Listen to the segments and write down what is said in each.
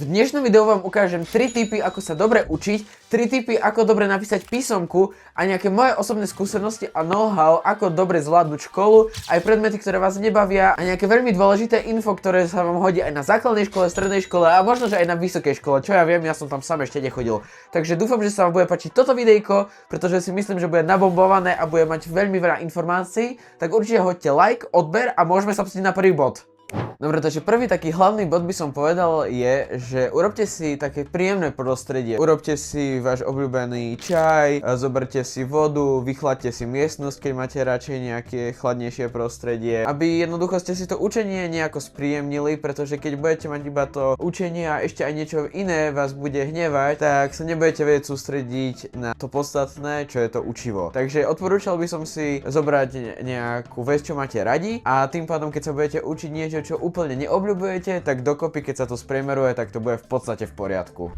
V dnešnom videu vám ukážem 3 tipy, ako sa dobre učiť, 3 tipy, ako dobre napísať písomku a nejaké moje osobné skúsenosti a know-how, ako dobre zvládnuť školu, aj predmety, ktoré vás nebavia a nejaké veľmi dôležité info, ktoré sa vám hodí aj na základnej škole, strednej škole a možno, že aj na vysokej škole, čo ja viem, ja som tam sám ešte nechodil. Takže dúfam, že sa vám bude páčiť toto videjko, pretože si myslím, že bude nabombované a bude mať veľmi veľa informácií, tak určite hoďte like, odber a môžeme sa pustiť na prvý bod. Dobre, takže prvý taký hlavný bod by som povedal je, že urobte si také príjemné prostredie. Urobte si váš obľúbený čaj, zoberte si vodu, vychladte si miestnosť, keď máte radšej nejaké chladnejšie prostredie, aby jednoducho ste si to učenie nejako spríjemnili, pretože keď budete mať iba to učenie a ešte aj niečo iné vás bude hnevať, tak sa nebudete vedieť sústrediť na to podstatné, čo je to učivo. Takže odporúčal by som si zobrať nejakú vec, čo máte radi a tým pádom, keď sa budete učiť niečo, čo úplne neobľúbujete, tak dokopy, keď sa to spriemeruje, tak to bude v podstate v poriadku.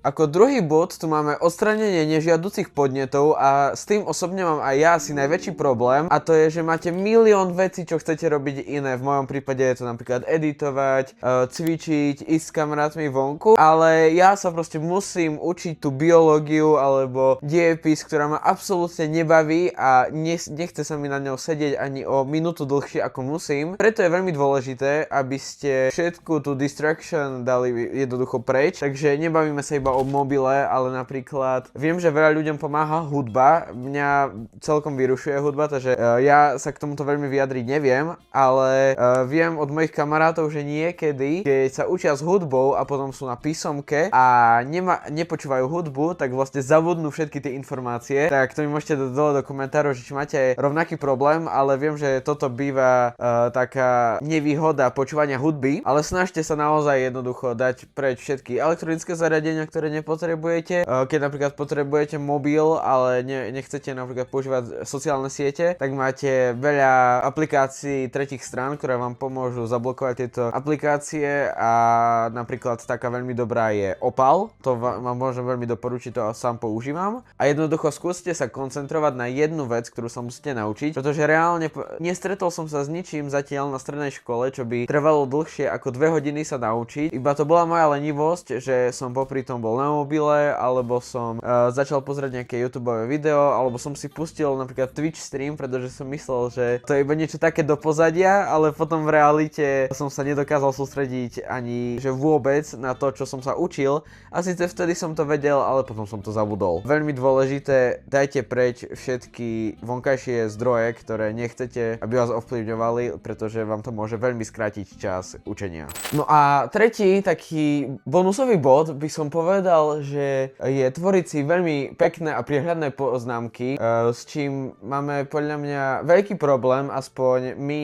Ako druhý bod tu máme odstránenie nežiaducich podnetov a s tým osobne mám aj ja asi najväčší problém a to je, že máte milión vecí, čo chcete robiť iné. V mojom prípade je to napríklad editovať, cvičiť, ísť s kamarátmi vonku, ale ja sa proste musím učiť tú biológiu alebo dejepis, ktorá ma absolútne nebaví a nechce sa mi na ňou sedieť ani o minútu dlhšie ako musím. Preto je veľmi dôležité, aby ste všetku tú distraction dali jednoducho preč, takže nebavíme sa iba o mobile, ale napríklad viem, že veľa ľuďom pomáha hudba, mňa celkom vyrušuje hudba, takže ja sa k tomuto veľmi vyjadriť neviem, ale viem od mojich kamarátov, že niekedy, keď sa učia s hudbou a potom sú na písomke a nepočúvajú hudbu, tak vlastne zabudnú všetky tie informácie, tak to mi môžete dať dole do komentárov, že či máte rovnaký problém, ale viem, že toto býva taká nevýhoda počúvania hudby, ale snažte sa naozaj jednoducho dať preč všetky elektronické zariadenia, ktoré nepotrebujete. Keď napríklad potrebujete mobil, ale nechcete napríklad používať sociálne siete, tak máte veľa aplikácií tretích strán, ktoré vám pomôžu zablokovať tieto aplikácie a napríklad taká veľmi dobrá je Opal. To vám môžem veľmi doporučiť, to sám používam. A jednoducho skúste sa koncentrovať na jednu vec, ktorú sa musíte naučiť, pretože reálne nestretol som sa s ničím zatiaľ na strednej škole, čo by trvalo dlhšie ako 2 hodiny sa naučiť. Iba to bola moja lenivosť, že som popri tom bol na mobile, alebo som začal pozerať nejaké YouTubeové video, alebo som si pustil napríklad Twitch stream, pretože som myslel, že to je iba niečo také do pozadia, ale potom v realite som sa nedokázal sústrediť ani že vôbec na to, čo som sa učil. A síce vtedy som to vedel, ale potom som to zabudol. Veľmi dôležité, dajte preč všetky vonkajšie zdroje, ktoré nechcete, aby vás ovplyvňovali, pretože vám to môže veľmi skrátiť čas učenia. No a tretí taký bonusový bod by som povedal, že je tvoriť si veľmi pekné a priehľadné poznámky, s čím máme podľa mňa veľký problém, aspoň my,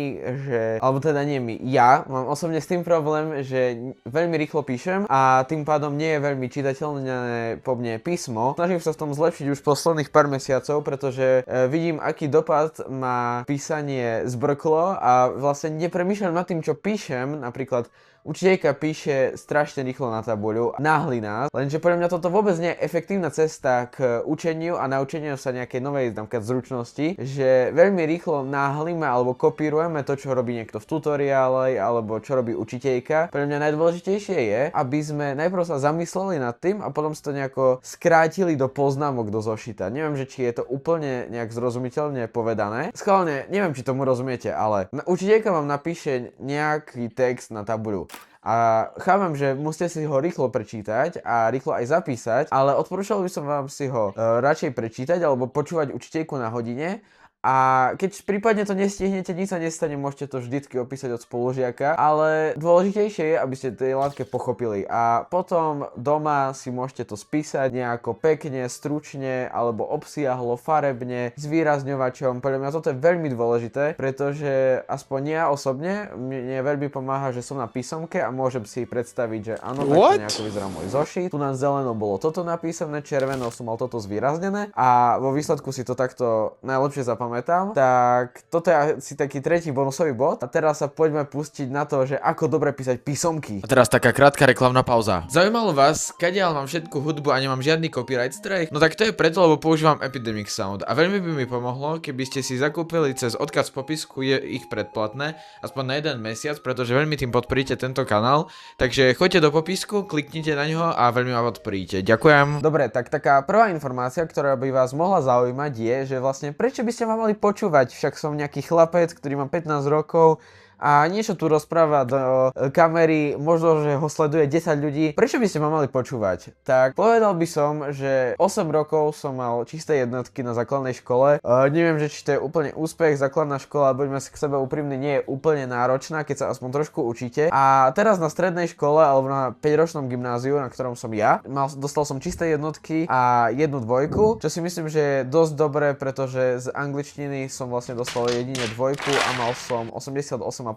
alebo teda nie my, ja mám osobne s tým problém, že veľmi rýchlo píšem a tým pádom nie je veľmi čitateľné po mne písmo. Snažím sa v tom zlepšiť už posledných pár mesiacov, pretože vidím, aký dopad má písanie zbrklo a vlastne nepremýšľam nad tým, čo píšem, napríklad učiteľka píše strašne rýchlo na tabuľu, náhli nás, lenže podľa mňa toto vôbec nie je efektívna cesta k učeniu a naučeniu sa nejakej novej napríklad zručnosti, že veľmi rýchlo náhlime alebo kopírujeme to, čo robí niekto v tutoriále alebo čo robí učiteľka. Pre mňa najdôležitejšie je, aby sme najprv sa zamysleli nad tým a potom si to nejako skrátili do poznámok do zošita. Neviem, že či je to úplne nejak zrozumiteľne povedané. Schválne, neviem, či tomu rozumiete, ale učiteľka vám napíše nejaký text na tabuľu. A chápem, že musíte si ho rýchlo prečítať a rýchlo aj zapísať, ale odporúčal by som vám si ho radšej prečítať alebo počúvať učiteľku na hodine. A keď prípadne to nestihnete, nič sa nestane, môžete to vždycky opísať od spolužiaka, ale dôležitejšie je, aby ste tej látke pochopili a potom doma si môžete to spísať nejako pekne, stručne alebo obsiahlo, farebne, s výrazňovačom. Podľa mňa toto je veľmi dôležité, pretože aspoň ja osobne, mne veľmi pomáha, že som na písomke a môžem si predstaviť, že áno, takto nejako vyzerá môj zošit. Tu na zeleno bolo toto napísané, červenou som mal toto zvýraznené a vo výsledku si to takto najlepšie zapamätať. pamätám. Tak toto je asi taký tretí bonusový bod. A teraz sa poďme pustiť na to, že ako dobre písať písomky. A teraz taká krátka reklamná pauza. Zaujímalo vás, kadiaľ mám všetku hudbu a nemám žiadny copyright strike? No tak to je preto, lebo používam Epidemic Sound a veľmi by mi pomohlo, keby ste si zakúpili cez odkaz v popisku, je ich predplatné, aspoň na 1 mesiac, pretože veľmi tým podporíte tento kanál. Takže choďte do popisku, kliknite na ňo a veľmi ma podporíte. Ďakujem. Dobre, tak taká prvá informácia, ktorá by vás mohla zaujímať je, že vlastne prečo by ste ma mali počúvať, však som nejaký chlapec, ktorý má 15 rokov a niečo tu rozpráva do kamery, možno, že ho sleduje 10 ľudí. Prečo by ste ma mali počúvať? Tak povedal by som, že 8 rokov som mal čisté jednotky na základnej škole. Neviem, že či to je úplne úspech, základná škola, buďme si k sebe úprimní, nie je úplne náročná, keď sa aspoň trošku učíte. A teraz na strednej škole, alebo na 5-ročnom gymnáziu, na ktorom som ja, dostal som čisté jednotky a 1 dvojku, čo si myslím, že je dosť dobré, pretože z angličtiny som vlastne dostal jedine dvojku a mal som 88,5%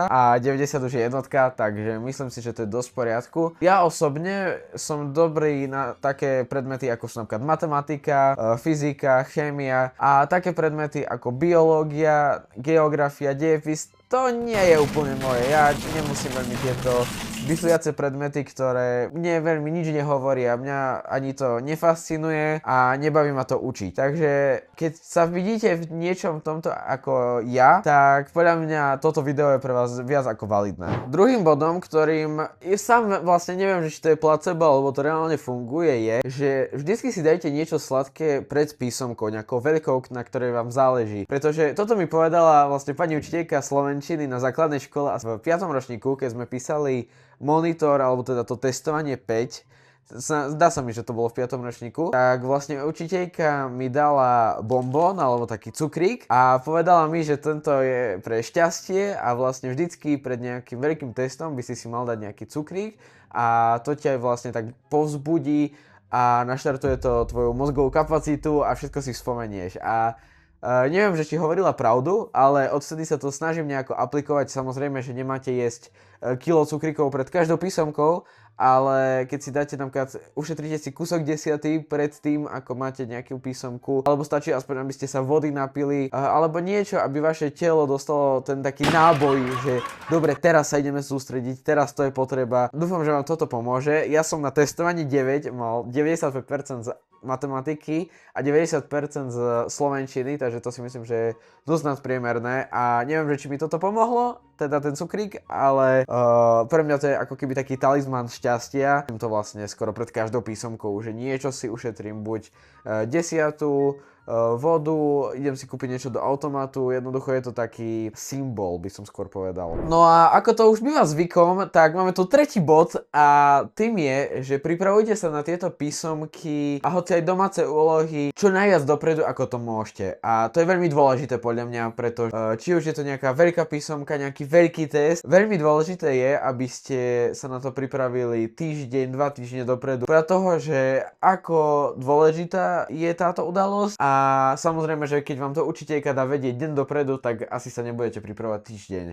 a 90 už je jednotka, takže myslím si, že to je dosť v poriadku. Ja osobne som dobrý na také predmety ako sú napríklad matematika, fyzika, chémia a také predmety ako biológia, geografia, dejepis. To nie je úplne moje, ja nemusím veľmi tieto vysliace predmety, ktoré mne veľmi nič nehovoria, mňa ani to nefascinuje a nebaví ma to učiť. Takže keď sa vidíte v niečom tomto ako ja, tak podľa mňa toto video je pre vás viac ako validné. Druhým bodom, ktorým sám vlastne neviem, že či to je placebo, alebo to reálne funguje, je, že vždycky si dajte niečo sladké pred písomkou, nejakou veľkou, na ktorej vám záleží. Pretože toto mi povedala vlastne pani učiteľka slovenčiny na základnej škole a v 5. ročníku, keď sme písali monitor, alebo teda to testovanie 5, zdá sa mi, že to bolo v 5. ročníku, tak vlastne učiteľka mi dala bonbon, alebo taký cukrík a povedala mi, že tento je pre šťastie a vlastne vždycky pred nejakým veľkým testom by si mal dať nejaký cukrík a to ťa vlastne tak povzbudí a naštartuje to tvoju mozgovú kapacitu a všetko si spomenieš. A neviem, že či hovorila pravdu, ale odvtedy sa to snažím nejako aplikovať. Samozrejme, že nemáte jesť kilo cukríkov pred každou písomkou, ale keď si dáte napríklad, ušetríte si kúsok desiaty pred tým, ako máte nejakú písomku, alebo stačí aspoň, aby ste sa vody napili, alebo niečo, aby vaše telo dostalo ten taký náboj, že dobre, teraz sa ideme sústrediť, teraz to je potreba. Dúfam, že vám toto pomôže. Ja som na testovaní 9 mal 95% z matematiky a 90% z slovenčiny, takže to si myslím, že je dosť nadpriemerné a neviem, že či mi toto pomohlo, teda ten cukrík, ale pre mňa to je ako keby taký talizman šťastia. To vlastne skoro pred každou písomkou, že niečo si ušetrím, buď desiatu, vodu, idem si kúpiť niečo do automatu, jednoducho je to taký symbol, by som skôr povedal. No a ako to už býva zvykom, tak máme tu tretí bod a tým je, že pripravujte sa na tieto písomky a hoci aj domáce úlohy čo najviac dopredu, ako to môžete. A to je veľmi dôležité podľa mňa, pretože či už je to nejaká veľká písomka, nejaký veľký test, veľmi dôležité je, aby ste sa na to pripravili týždeň, 2 týždne dopredu. Podľa toho, že ako dôležitá je táto udalosť a samozrejme, že keď vám to učiteľka dá vedieť deň dopredu, tak asi sa nebudete pripravovať týždeň.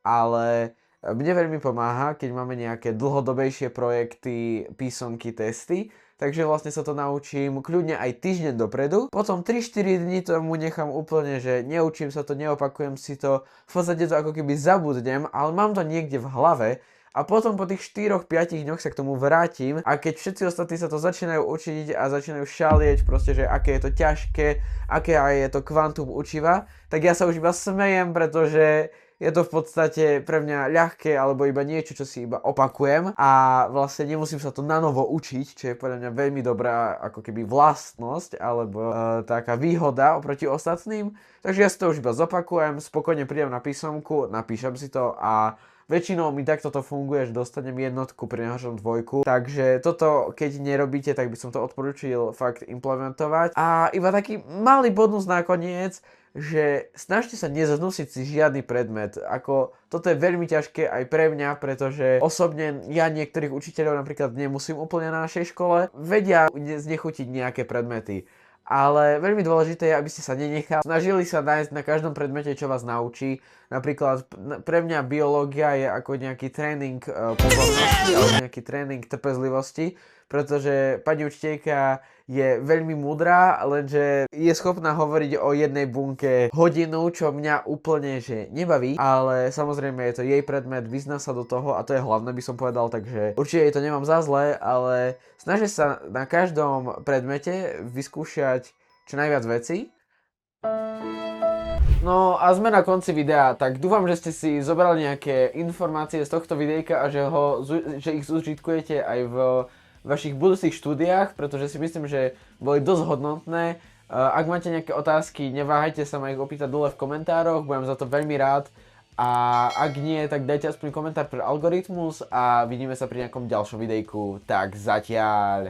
Ale mne veľmi pomáha, keď máme nejaké dlhodobejšie projekty, písomky, testy, takže vlastne sa to naučím kľudne aj týždeň dopredu. Potom 3-4 dní tomu nechám úplne, že neučím sa to, neopakujem si to, v podstate to ako keby zabudnem, ale mám to niekde v hlave. A potom po tých 4-5 dňoch sa k tomu vrátim a keď všetci ostatní sa to začínajú učiť a začínajú šalieť proste, že aké je to ťažké, aké je to kvantum učiva, tak ja sa už iba smejem, pretože je to v podstate pre mňa ľahké alebo iba niečo, čo si iba opakujem a vlastne nemusím sa to nanovo učiť, čo je podľa mňa veľmi dobrá ako keby vlastnosť alebo taká výhoda oproti ostatným. Takže ja si to už iba zopakujem, spokojne prídem na písomku, napíšem si to a väčšinou mi takto to funguje, že dostanem jednotku pri najhoršom dvojku. Takže toto, keď nerobíte, tak by som to odporúčil fakt implementovať. A iba taký malý bonus nakoniec, že snažte sa neznúsiť si žiadny predmet. Ako, toto je veľmi ťažké aj pre mňa, pretože osobne ja niektorých učiteľov napríklad nemusím úplne na našej škole. Vedia znechutiť nejaké predmety. Ale veľmi dôležité je, aby ste sa nenechali. Snažili sa nájsť na každom predmete, čo vás naučí. Napríklad pre mňa biológia je ako nejaký tréning pozornosti alebo nejaký tréning trpezlivosti, pretože pani učiteľka je veľmi múdra, lenže je schopná hovoriť o jednej bunke hodinu, čo mňa úplne že nebaví, ale samozrejme je to jej predmet, vyzná sa do toho a to je hlavné, by som povedal, takže určite jej to nemám za zlé, ale snaží sa na každom predmete vyskúšať čo najviac vecí. No a sme na konci videa, tak dúfam, že ste si zobrali nejaké informácie z tohto videjka a že ich zužitkujete aj v vašich budúcich štúdiách, pretože si myslím, že boli dosť hodnotné. Ak máte nejaké otázky, neváhajte sa ma ich opýtať dole v komentároch, budem za to veľmi rád. A ak nie, tak dajte aspoň komentár pre algoritmus a vidíme sa pri nejakom ďalšom videjku. Tak zatiaľ.